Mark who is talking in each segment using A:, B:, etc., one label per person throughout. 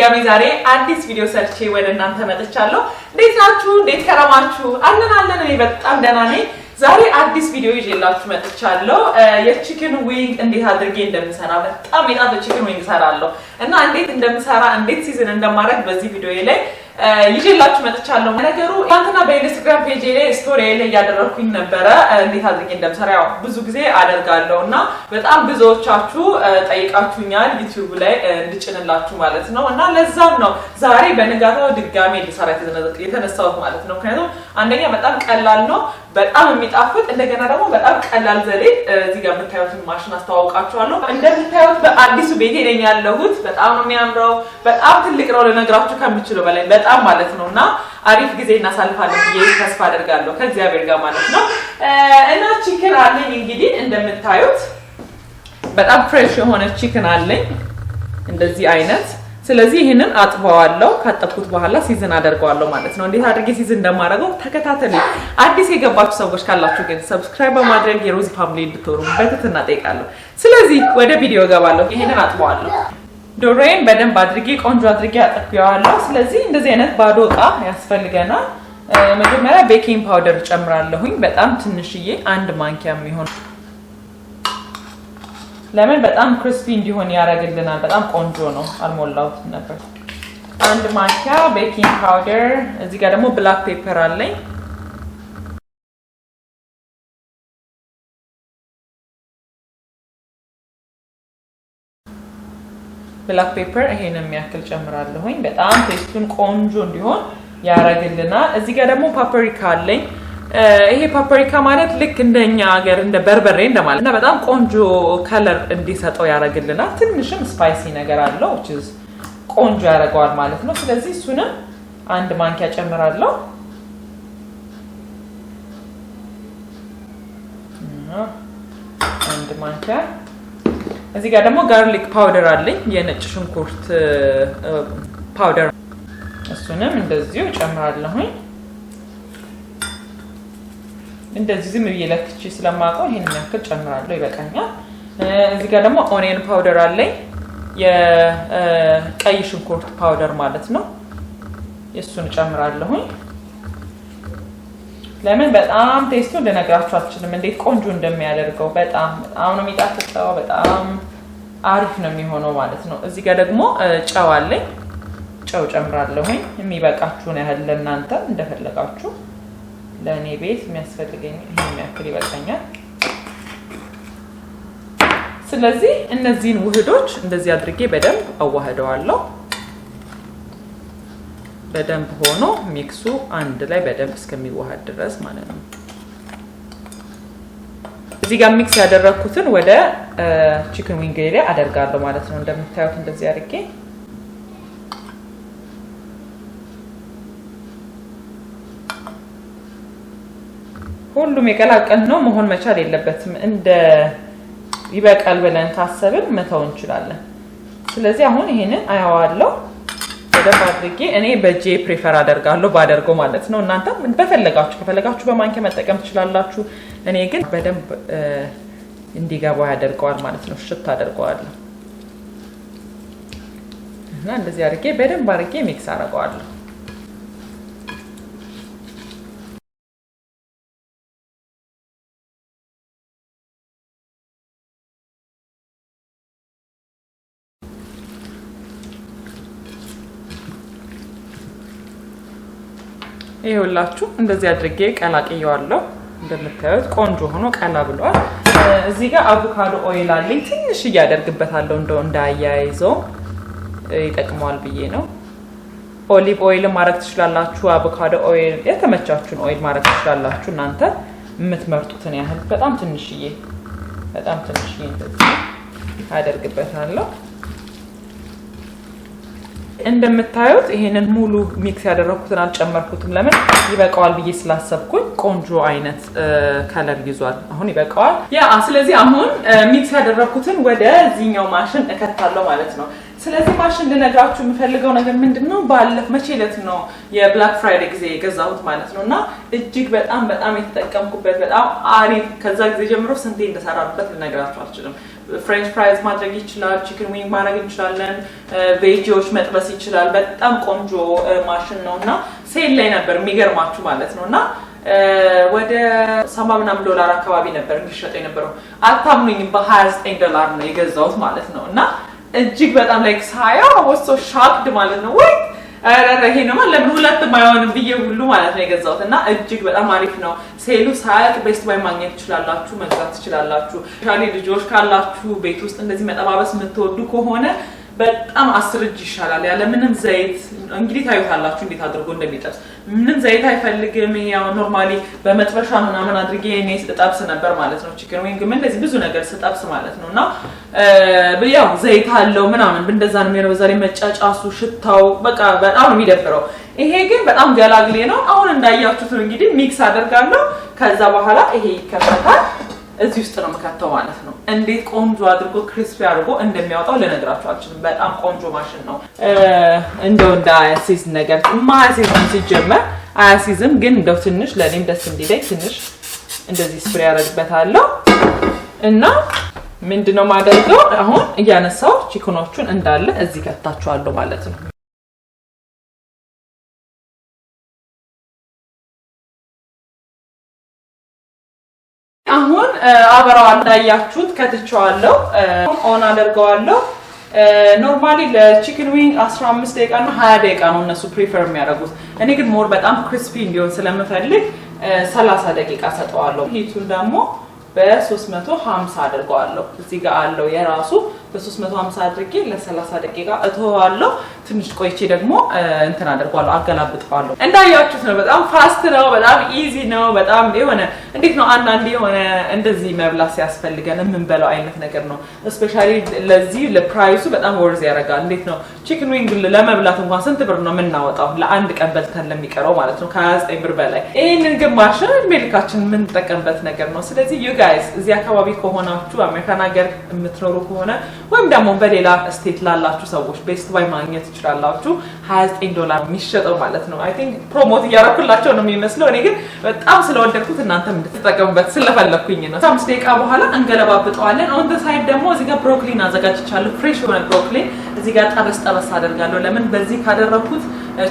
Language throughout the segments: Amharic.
A: በድጋሚ ዛሬ አዲስ ቪዲዮ ሰርቼ ወደ እናንተ መጥቻለሁ። እንዴት ናችሁ? እንዴት ከረማችሁ? አለን እኔ በጣም ደህና ነኝ። ዛሬ አዲስ ቪዲዮ ይዤላችሁ መጥቻለሁ። የቺክን ዊንግ እንዴት አድርጌ እንደምሰራ በጣም የጣፈጠ ቺክን ዊንግ ሰራለሁ እና እንዴት እንደምሰራ እንዴት ሲዝን እንደማረግ በዚህ ቪዲዮ ላይ ይዤላችሁ መጥቻለሁ። ነገሩ አንተና በኢንስታግራም ፔጅ ላይ ስቶሪ ላይ ያደረኩኝ ነበረ እንዴት አድርጌ እንደምሰራ ያው ብዙ ጊዜ አደርጋለሁና በጣም ብዙዎቻችሁ ጠይቃችሁኛል ዩቲዩብ ላይ እንድጭንላችሁ ማለት ነው እና ለዛም ነው ዛሬ በንጋታው ድጋሜ ልሰራ የተነሳሁት ማለት ነው። ምክንያቱም አንደኛ በጣም ቀላል ነው፣ በጣም የሚጣፍጥ እንደገና ደግሞ በጣም ቀላል ዘዴ እዚህ ጋር የምታዩትን ማሽን አስተዋውቃችኋለሁ። እንደምታዩት በአዲሱ ቤቴ ነኝ ያለሁት። በጣም ነው የሚያምረው። በጣም ትልቅ ነው ልነግራችሁ ከምችለው በላይ በጣም ማለት ነውና አሪፍ ጊዜ እናሳልፋለን ብዬ ተስፋ አደርጋለሁ ከእግዚአብሔር ጋር ማለት ነው። እና ቺክን አለኝ እንግዲህ እንደምታዩት በጣም ፍሬሽ የሆነ ቺክን አለኝ እንደዚህ አይነት። ስለዚህ ይሄንን አጥበዋለሁ። ካጠብኩት በኋላ ሲዝን አደርገዋለሁ ማለት ነው። እንዴት አድርጌ ሲዝን እንደማደርገው ተከታተሉ። አዲስ የገባችሁ ሰዎች ካላችሁ ግን ሰብስክራይብ በማድረግ የሮዚ ፋሚሊ እንድትሆኑ በትህትና እጠይቃለሁ። ስለዚህ ወደ ቪዲዮ ገባለሁ። ይሄንን አጥበዋለሁ። ዶሮዬን በደንብ አድርጌ ቆንጆ አድርጌ አጥቤዋለሁ። ስለዚህ እንደዚህ አይነት ባዶ እቃ ያስፈልገናል። መጀመሪያ ቤኪንግ ፓውደር ጨምራለሁኝ በጣም ትንሽዬ 1 ማንኪያ የሚሆን ለምን በጣም ክሪስፒ እንዲሆን ያደርግልናል። በጣም ቆንጆ ነው። አልሞላሁት ነበር። 1 ማንኪያ ቤኪንግ ፓውደር። እዚህ ጋር ደግሞ ብላክ ፔፐር አለኝ። ብላክ ፔፐር ይሄንን የሚያክል ጨምራለሁኝ። በጣም ቴስቱን ቆንጆ እንዲሆን ያደርግልናል። እዚህ ጋር ደግሞ ፓፕሪካ አለኝ። ይሄ ፓፕሪካ ማለት ልክ እንደኛ ሀገር እንደ በርበሬ እንደማለት እና በጣም ቆንጆ ከለር እንዲሰጠው ያደርግልናል። ትንሽም ስፓይሲ ነገር አለው which is ቆንጆ ያደርገዋል ማለት ነው። ስለዚህ እሱንም 1 ማንኪያ ጨምራለሁ። አንድ ማንኪያ። እዚህ ጋር ደግሞ ጋርሊክ ፓውደር አለኝ የነጭ ሽንኩርት ፓውደር። እሱንም እንደዚሁ ጨምራለሁኝ። እንደዚህ ዝም ብዬ ለክቼ ስለማውቀው ይሄንን ያክል ጨምራለሁ ይበቃኛል። እዚህ ጋር ደግሞ ኦኒየን ፓውደር አለኝ የቀይ ሽንኩርት ፓውደር ማለት ነው። እሱን ጨምራለሁኝ። ለምን በጣም ቴስቱን ልነግራችሁ አልችልም እንዴት ቆንጆ እንደሚያደርገው። በጣም አሁን ነው የሚጣፍጠው። በጣም አሪፍ ነው የሚሆነው ማለት ነው። እዚህ ጋር ደግሞ ጨው አለኝ። ጨው ጨምራለሁኝ የሚበቃችሁን ያህል ለእናንተ እንደፈለጋችሁ። ለእኔ ቤት የሚያስፈልገኝ ይሄን የሚያክል ይበቃኛል። ስለዚህ እነዚህን ውህዶች እንደዚህ አድርጌ በደንብ አዋህደዋለሁ። በደንብ ሆኖ ሚክሱ አንድ ላይ በደንብ እስከሚዋሃድ ድረስ ማለት ነው። እዚህ ጋር ሚክስ ያደረኩትን ወደ ቺክን ዊንግ ላይ አደርጋለሁ ማለት ነው። እንደምታዩት እንደዚህ አድርጌ ሁሉም የቀላቀል ነው መሆን መቻል የለበትም። እንደ ይበቃል ብለን ካሰብን መተው እንችላለን። ስለዚህ አሁን ይሄንን አያዋለሁ በደንብ አድርጌ። እኔ በጄ ፕሪፈር አደርጋለሁ ባደርገው ማለት ነው። እናንተ ከፈለጋችሁ በማንኪያ መጠቀም ትችላላችሁ። እኔ ግን በደንብ እንዲገባው ያደርገዋል ማለት ነው። ሽት አደርገዋለሁ እና እንደዚህ አድርጌ በደንብ አድርጌ ሚክስ አደርገዋለሁ። ይኸውላችሁ እንደዚህ አድርጌ ቀላቅየዋለሁ። እንደምታዩት ቆንጆ ሆኖ ቀላ ብሏል። እዚህ ጋር አቮካዶ ኦይል አለኝ። ትንሽ እያደርግበታለሁ እንደው እንዳያይዘው ይጠቅመዋል ብዬ ነው። ኦሊቭ ኦይል ማድረግ ትችላላችሁ። አቮካዶ ኦይል የተመቻችሁን ኦይል ማድረግ ትችላላችሁ እናንተ የምትመርጡትን ያህል። በጣም ትንሽዬ እንደዚህ አደርግበታለሁ። እንደምታዩት ይሄንን ሙሉ ሚክስ ያደረኩትን አልጨመርኩትም። ለምን ይበቃዋል ብዬ ስላሰብኩኝ ቆንጆ አይነት ከለር ይዟል። አሁን ይበቃዋል። ስለዚህ አሁን ሚክስ ያደረኩትን ወደ እዚህኛው ማሽን እከታለሁ ማለት ነው። ስለዚህ ማሽን ልነግራችሁ የምፈልገው ነገር ምንድነው መቼ ዕለት ነው የብላክ ፍራይዴ ጊዜ የገዛሁት ማለት ነውና እጅግ በጣም የተጠቀምኩበት በጣም አሪፍ ከዛ ጊዜ ጀምሮ ስንቴ እንደሰራበት ልነግራችሁ አልችልም። ፍሬንች ፍራይዝ ማድረግ ይችላል ቺክን ዊንግ ማድረግ እንችላለን ቬጂዎች መጥበስ ይችላል በጣም ቆንጆ ማሽን ነውና ሴል ላይ ነበር የሚገርማችሁ ማለት ነውና ወደ $70 አካባቢ ነበር የሚሸጠው የነበረው አታምኑኝም በ$29 ነው የገዛሁት ማለት ነውና እጅግ በጣም ላይክ ሳያው ወሶ ሻክድ ማለት ነው ወይ አረረ ነው ለምን ሁለት ማይሆን ብዬ ሁሉ ማለት ነው የገዛሁትና እጅግ በጣም አሪፍ ነው ሴሉ ሳያልቅ ቤስት ባይ ማግኘት ትችላላችሁ መግዛት ትችላላችሁ ሻሊ ልጆች ካላችሁ ቤት ውስጥ እንደዚህ መጠባበስ የምትወዱ ከሆነ በጣም 10 እጅ ይሻላል ያለ ምንም ዘይት እንግዲህ ታዩታላችሁ እንዴት አድርጎ እንደሚጠብስ ምንም ዘይት አይፈልግም ያው ኖርማሊ በመጥበሻ ምናምን አድርጌ እኔ ስጠብስ ነበር ማለት ነው ቺክን ዊንግ ምን እንደዚህ ብዙ ነገር ስጠብስ ማለት ነውና ያው ዘይት አለው ምናምን እንደዛ ነው የሚለው ዛሬ መጫጫሱ ሽታው በቃ በጣም ነው የሚደብረው ይሄ ግን በጣም ገላግሌ ነው አሁን እንዳያችሁት ነው እንግዲህ ሚክስ አደርጋለሁ ከዛ በኋላ ይሄ ይከፈታል እዚህ ውስጥ ነው መከተው ማለት ነው እንዴት ቆንጆ አድርጎ ክሪስፒ አድርጎ እንደሚያወጣው ለነግራችሁ አልችልም በጣም ቆንጆ ማሽን ነው እንደው እንዳያሲዝ ነገር ማያሲዝ ሲጀመር አያሲዝም ግን እንደው ትንሽ ለኔም ደስ እንዲለኝ ትንሽ እንደዚህ ስፕሬይ አደርግበታለሁ እና ምንድነው ማደርገው አሁን እያነሳው ቺክኖቹን እንዳለ እዚህ ከተታቸዋለሁ ማለት ነው አሁን አበራው እንዳያችሁት ከትቻለሁ ኦን አደርገዋለሁ ኖርማሊ ለቺክን ዊንግ 15 ደቂቃ እና 20 ደቂቃ ነው እነሱ ፕሪፈር የሚያደርጉት እኔ ግን ሞር በጣም ክሪስፒ እንዲሆን ስለምፈልግ 30 ደቂቃ ሰጠዋለሁ ሂቱን ደግሞ በ350 አድርገዋለሁ እዚህ ጋር አለው የራሱ በ350 አድርጌ ለ30 ደቂቃ እተዋለሁ ትንሽ ቆይቼ ደግሞ እንትን አደርጋለሁ አገላብጠዋለሁ እንዳያችሁት ነው በጣም ፋስት ነው በጣም ኢዚ ነው በጣም የሆነ እንዴት ነው አንዳንዴ የሆነ እንደዚህ መብላት ሲያስፈልገን የምንበላው አይነት ነገር ነው ስፔሻሊ ለዚህ ለፕራይሱ በጣም ወርዝ ያደርጋል እንዴት ነው ቺክን ዊንግ ለመብላት እንኳን ስንት ብር ነው የምናወጣው ለአንድ ቀን በልተን ለሚቀረው ማለት ነው ከ29 ብር በላይ ይሄንን ግማሽን ሜልካችን ምን ተጠቀምበት ነገር ነው ስለዚህ you guys እዚህ አካባቢ ከሆናችሁ አሜሪካን ሀገር የምትኖሩ ከሆነ ወይም ደግሞ በሌላ ስቴት ላላችሁ ሰዎች ቤስት ባይ ማግኘት ይችላልላችሁ $29 የሚሸጠው ማለት ነው አይ ቲንክ ፕሮሞት ያደረኩላችሁ ነው የሚመስለው እኔ ግን በጣም ስለወደድኩት እናንተም እንድትጠቀሙበት ስለፈለኩኝ ነው 5 ደቂቃ በኋላ እንገለባብጠዋለን ኦን ዘ ሳይድ ደግሞ እዚህ ጋር ብሮኮሊ አዘጋጅቻለሁ ፍሬሽ የሆነ ብሮኮሊ እዚህ ጋር ጠበስ አደርጋለሁ ለምን በዚህ ካደረኩት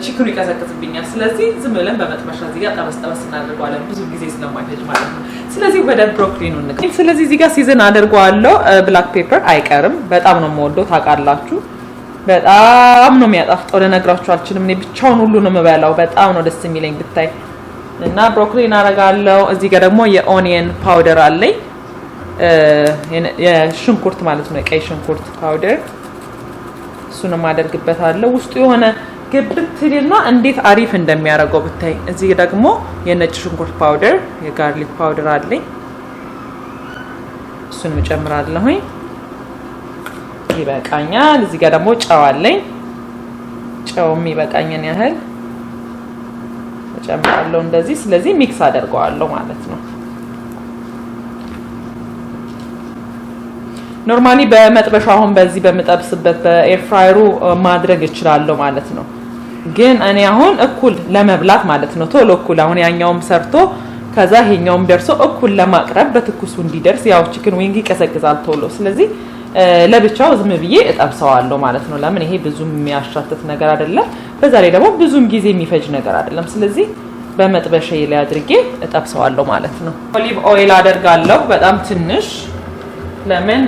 A: ቺክኑ ይቀዘቅዝብኛል ስለዚህ ዝም ብለን በመጥበሻ እዚህ ጋር ጠበስ እናደርጋለን ብዙ ጊዜ ስለማይፈጅ ማለት ነው ስለዚህ ወደ ብሮኮሊ ነው እንግዲህ ስለዚህ እዚህ ጋር ሲዝን አደርጋለሁ ብላክ ፔፐር አይቀርም በጣም ነው የምወደው ታውቃላችሁ በጣም ነው የሚያጣፍጠው ለነግራችሁ አልችልም እኔ ብቻውን ሁሉ ነው የምበላው በጣም ነው ደስ የሚለኝ ብታይ እና ብሮኮሊ እናደርጋለሁ እዚህ ጋር ደግሞ የኦኒየን ፓውደር አለኝ የሽንኩርት ማለት ነው የቀይ ሽንኩርት ፓውደር እሱንም አደርግበታለሁ ውስጡ የሆነ ግብትልና እንዴት አሪፍ እንደሚያደርገው ብታይ እዚህ ደግሞ የነጭ ሽንኩርት ፓውደር የጋርሊክ ፓውደር አለኝ እሱን እጨምራለሁ ይበቃኛል እዚህ ጋር ደግሞ ጨው አለኝ ጨውም ይበቃኛል ያህል እጨምራለሁ እንደዚህ ስለዚህ ሚክስ አደርገዋለሁ ማለት ነው ኖርማሊ በመጥበሻውን በዚህ በመጠብስበት በኤር ፍራየሩ ማድረግ እችላለሁ ማለት ነው ግን እኔ አሁን እኩል ለመብላት ማለት ነው ቶሎ እኩል አሁን ያኛውም ሰርቶ ከዛ ይሄኛውም ደርሶ እኩል ለማቅረብ በትኩሱ እንዲደርስ ያው ቺክን ዊንግ ይቀዘቅዛል ቶሎ ስለዚህ ለብቻው ዝም ብዬ እጠብሰዋለሁ ማለት ነው ለምን ይሄ ብዙም የሚያሻትት ነገር አይደለም በዛ ላይ ደግሞ ብዙም ጊዜ የሚፈጅ ነገር አይደለም ስለዚህ በመጥበሻዬ ላይ አድርጌ እጠብሰዋለሁ ማለት ነው ኦሊቭ ኦይል አደርጋለሁ በጣም ትንሽ ለምን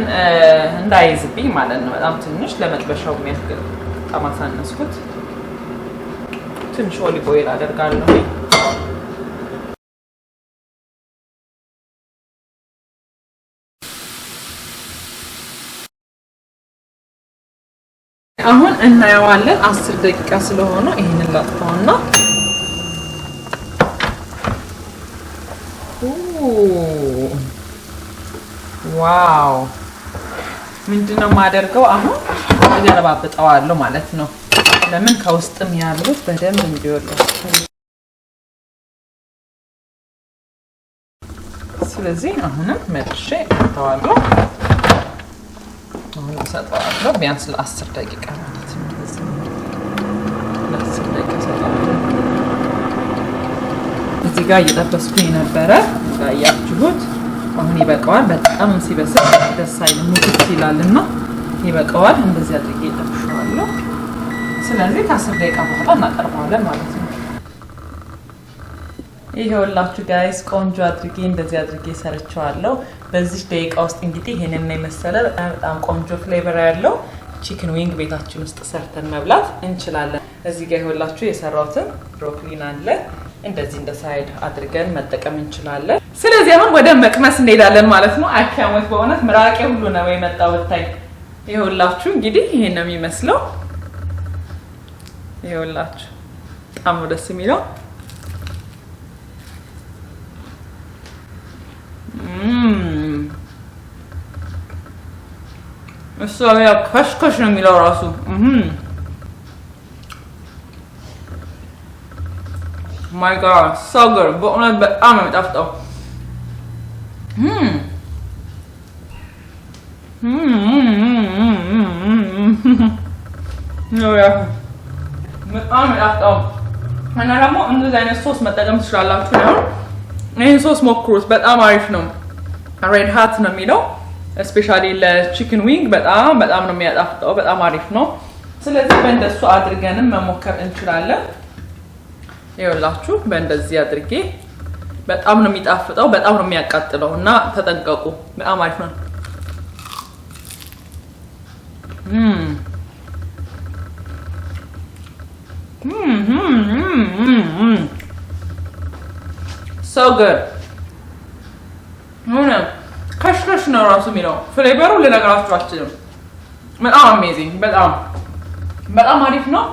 A: እንዳይዝብኝ ማለት ነው በጣም ትንሽ ለመጥበሻው የሚያስገል ታማሳነስኩት ትንሽ ኦሊቭ ኦይል አደርጋለሁ አሁን እናየዋለን 10 ደቂቃ ስለሆነ ይሄንን ላጥፋውና ዋው ምንድነው ማደርገው አሁን እገለባብጠዋለሁ ማለት ነው ለምን ከውስጥም ያሉት በደንብ እንዲወጡ ስለዚህ አሁንም መልሼ እተዋለሁ አሁን ሰጣለሁ ቢያንስ ለ10 ደቂቃ ማለት ነው ለ10 ደቂቃ ሰጣለሁ እዚህ ጋር እየጠበስኩኝ ነበረ ያያችሁት አሁን ይበቃዋል። በጣም ሲበስል ደስ አይልም ሙክት ይላልና ይበቃዋል። እንደዚህ አድርጌ እጠብሸዋለሁ። ስለዚህ ከ10 ደቂቃ በኋላ እናቀርበዋለን ማለት ነው። ይሄውላችሁ ጋይስ ቆንጆ አድርጌ እንደዚህ አድርጌ ሰርቻለሁ። በዚህ ደቂቃ ውስጥ እንግዲህ ይሄንን ነው መሰለ በጣም ቆንጆ ፍሌቨር ያለው ቺክን ዊንግ ቤታችን ውስጥ ሰርተን መብላት እንችላለን። እዚህ ጋር ይኸውላችሁ የሰራሁትን ብሮኮሊን አለ እንደዚህ እንደ ሳይድ አድርገን መጠቀም እንችላለን። ስለዚህ አሁን ወደ መቅመስ እንሄዳለን ማለት ነው። አካውንት በእውነት ምራቄ ሁሉ ነው የመጣው ብታይ። ይኸውላችሁ እንግዲህ ይሄን ነው የሚመስለው። ይኸውላችሁ በጣም ነው ደስ የሚለው። እሱ ያው ከሽከሽ ነው የሚለው ራሱ። ማይ ጋድ ሶ ጉድ በእውነት በጣም ነው የሚጣፍጠው። በጣም የሚጣፍጠው እና ደግሞ እንደዚህ አይነት ሶስ መጠቀም ትችላላችሁ። ነው ይሄን ሶስ ሞክሩት፣ በጣም አሪፍ ነው። ሬድ ሃት ነው የሚለው ስፔሻሊ ለቺክን ዊንግ በጣም ነው የሚያጣፍጠው፣ በጣም አሪፍ ነው። ስለዚህ በእንደሱ አድርገንም መሞከር እንችላለን። ይኸውላችሁ በእንደዚህ አድርጌ በጣም ነው የሚጣፍጠው፣ በጣም ነው የሚያቃጥለው እና ተጠንቀቁ። በጣም አሪፍ ነው። so good ከሽከሽ ነው ራሱ የሚለው ፍሌቨሩ ልነግራችሁ አልችልም። በጣም አሜዚንግ በጣም አሪፍ ነው።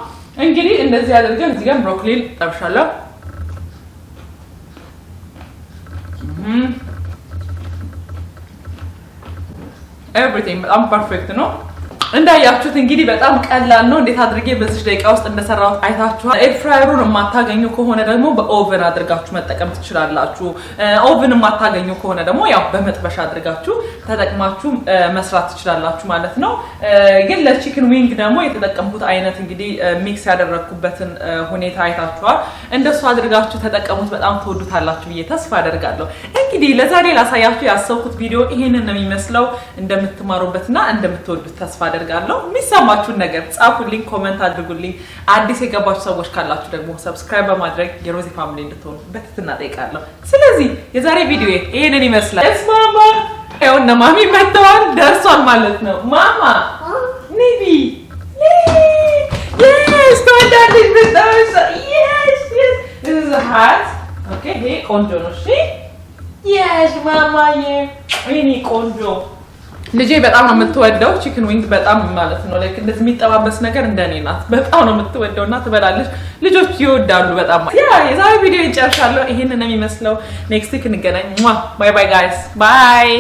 A: እንግዲህ እንደዚህ አድርገን እዚህ ጋር ብሮኮሊ ጠብሻለሁ። ኤቭሪቲንግ በጣም ፐርፌክት ነው። እንዳያችሁት እንግዲህ በጣም ቀላል ነው። እንዴት አድርጌ በዚህ ደቂቃ ውስጥ እንደሰራሁት አይታችኋል። ኤር ፍራየሩን የማታገኙ ከሆነ ደግሞ በኦቨን አድርጋችሁ መጠቀም ትችላላችሁ። ኦቨን የማታገኙ ከሆነ ደግሞ ያው በመጥበሻ አድርጋችሁ ተጠቅማችሁ መስራት ትችላላችሁ ማለት ነው። ግን ለቺክን ዊንግ ደግሞ የተጠቀምኩት አይነት እንግዲህ ሚክስ ያደረኩበትን ሁኔታ አይታችኋል። እንደሱ አድርጋችሁ ተጠቀሙት። በጣም ትወዱታላችሁ ብዬ ተስፋ አደርጋለሁ። እንግዲህ ለዛሬ ላሳያችሁ ያሰብኩት ቪዲዮ ይሄንን ነው የሚመስለው። እንደምትማሩበትና እንደምትወዱት ተስፋ አደርጋለሁ። የሚሰማችሁን ነገር ጻፉልኝ፣ ኮሜንት አድርጉልኝ። አዲስ የገባችሁ ሰዎች ካላችሁ ደግሞ ሰብስክራይብ በማድረግ የሮዚ ፋሚሊ እንድትሆኑ በትህትና ጠይቃለሁ። ስለዚህ የዛሬ ቪዲዮ ይሄንን ይመስላል። ማማ ያውና ማሚ መጥተዋል፣ ደርሷል ማለት ነው። ማማ ኔቢ yes ተወዳለች በጣም yes this is a hat okay hey ቆንጆ ነው። እሺ yes ማማዬ እኔ ቆንጆ ልጄ በጣም ነው የምትወደው ቺክን ዊንግ በጣም ማለት ነው። ላይክ እንደዚህ የሚጠባበስ ነገር እንደኔ ናት። በጣም ነው የምትወደውና ትበላለች። ልጆች ይወዳሉ በጣም። የዛሬ ቪዲዮ ይጨርሻለሁ። ይሄንን ነው የሚመስለው። ኔክስት ዊክ እንገናኝ። ባይ ባይ ጋይስ ባይ